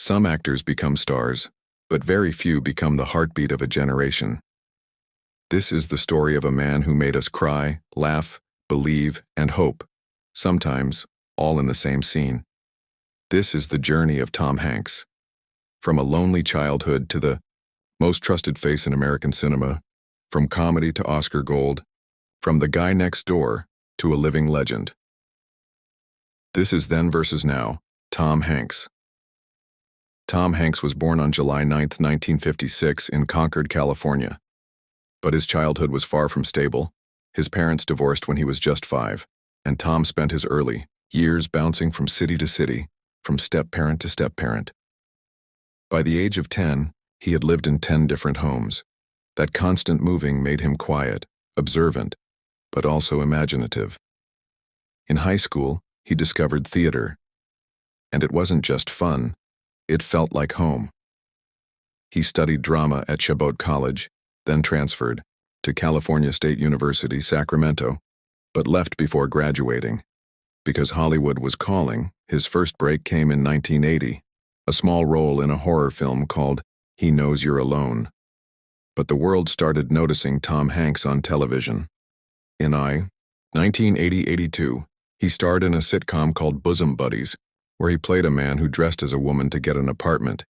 Some actors become stars, but very few become the heartbeat of a generation. This is the story of a man who made us cry, laugh, believe, and hope, sometimes all in the same scene. This is the journey of Tom Hanks. From a lonely childhood to the most trusted face in American cinema, from comedy to Oscar gold, from the guy next door to a living legend. This is Then versus Now, Tom Hanks. Tom Hanks was born on July 9, 1956 in Concord, California. But his childhood was far from stable. His parents divorced when he was just 5, and Tom spent his early years bouncing from city to city, from step-parent to step-parent. By the age of 10, he had lived in 10 different homes. That constant moving made him quiet, observant, but also imaginative. In high school, he discovered theater. And it wasn't just fun, it felt like home. He studied drama at Chabot College, then transferred to California State University, Sacramento, but left before graduating. Because Hollywood was calling, his first break came in 1980, a small role in a horror film called He Knows You're Alone. But the world started noticing Tom Hanks on television. In 1980-82, he starred in a sitcom called Bosom Buddies, where he played a man who dressed as a woman to get an apartment.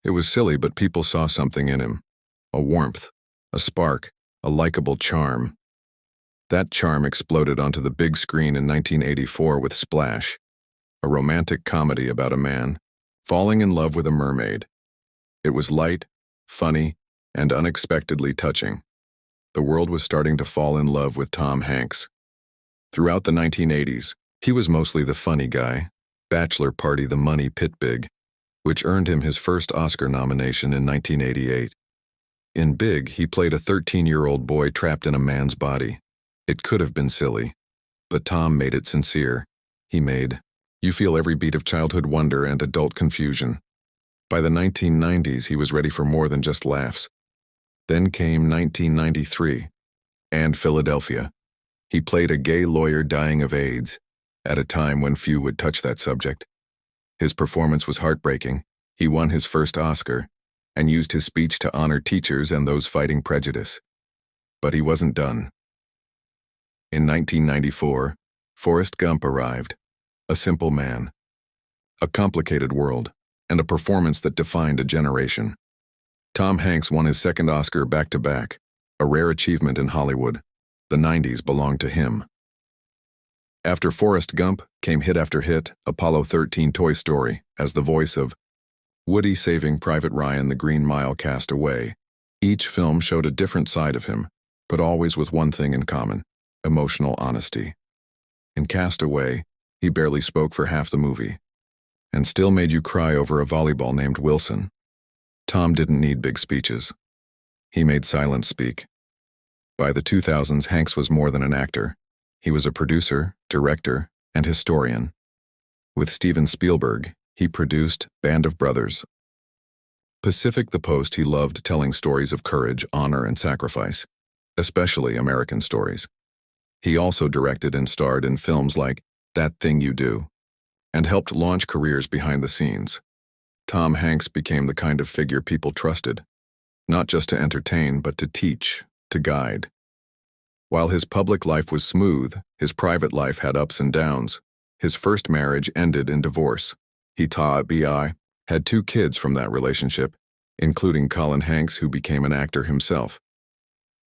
It was silly, but people saw something in him. A warmth, a spark, a likable charm. That charm exploded onto the big screen in 1984 with Splash, a romantic comedy about a man falling in love with a mermaid. It was light, funny, and unexpectedly touching. The world was starting to fall in love with Tom Hanks. Throughout the 1980s, he was mostly the funny guy, Bachelor Party the Money Pit Big, which earned him his first Oscar nomination in 1988. In Big, he played a 13-year-old boy trapped in a man's body. It could have been silly, but Tom made it sincere. He made you feel every beat of childhood wonder and adult confusion. By the 1990s, he was ready for more than just laughs. Then came 1993, and Philadelphia. He played a gay lawyer dying of AIDS, at a time when few would touch that subject. His performance was heartbreaking. He won his first Oscar, and used his speech to honor teachers and those fighting prejudice. But he wasn't done. In 1994, Forrest Gump arrived, a simple man, a complicated world, and a performance that defined a generation. Tom Hanks won his second Oscar back-to-back, a rare achievement in Hollywood. The 90s belonged to him. After Forrest Gump came hit after hit, Apollo 13, Toy Story, as the voice of Woody saving Private Ryan, The Green Mile, Cast Away. Each film showed a different side of him, but always with one thing in common: emotional honesty. In Cast Away, he barely spoke for half the movie, and still made you cry over a volleyball named Wilson. Tom didn't need big speeches. He made silence speak. By the 2000s, Hanks was more than an actor. He was a producer, director, and historian. With Steven Spielberg, he produced Band of Brothers. Pacific the Post, he loved telling stories of courage, honor, and sacrifice, especially American stories. He also directed and starred in films like That Thing You Do, and helped launch careers behind the scenes. Tom Hanks became the kind of figure people trusted, not just to entertain, but to teach, to guide. While his public life was smooth, his private life had ups and downs. His first marriage ended in divorce. He had 2 kids from that relationship, including Colin Hanks, who became an actor himself.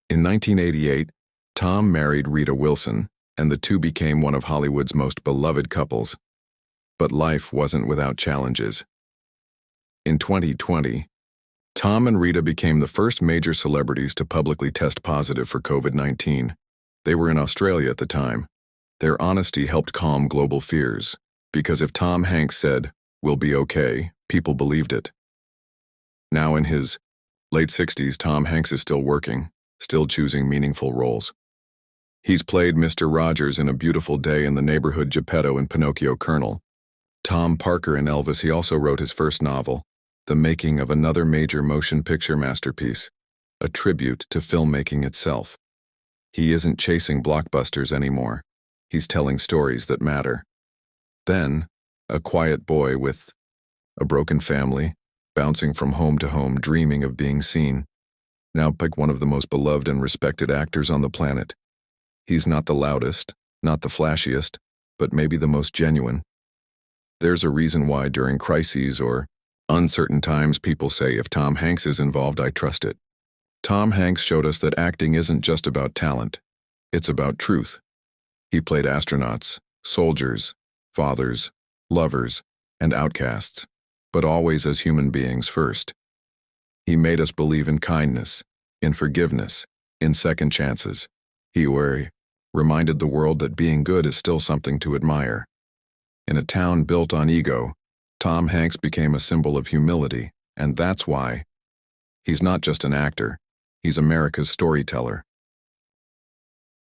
In 1988, Tom married Rita Wilson, and the two became one of Hollywood's most beloved couples. But life wasn't without challenges. In 2020, Tom and Rita became the first major celebrities to publicly test positive for COVID-19. They were in Australia at the time. Their honesty helped calm global fears, because if Tom Hanks said, "We'll be okay," people believed it. Now in his late 60s, Tom Hanks is still working, still choosing meaningful roles. He's played Mr. Rogers in A Beautiful Day in the Neighborhood, Geppetto in Pinocchio Colonel. Tom Parker in Elvis. He also wrote his first novel, The Making of Another Major Motion Picture Masterpiece, a tribute to filmmaking itself. He isn't chasing blockbusters anymore. He's telling stories that matter. Then, A Quiet Boy with a broken family, bouncing from home to home, dreaming of being seen. Now pick one of the most beloved and respected actors on the planet. He's not the loudest, not the flashiest, but maybe the most genuine. There's a reason why during crises or uncertain times people say if Tom Hanks is involved, I trust it. Tom Hanks showed us that acting isn't just about talent. It's about truth. He played astronauts, soldiers, fathers, lovers, and outcasts, but always as human beings first. He made us believe in kindness, in forgiveness, in second chances. He reminded the world that being good is still something to admire. In a town built on ego, Tom Hanks became a symbol of humility, and that's why. He's not just an actor, he's America's storyteller.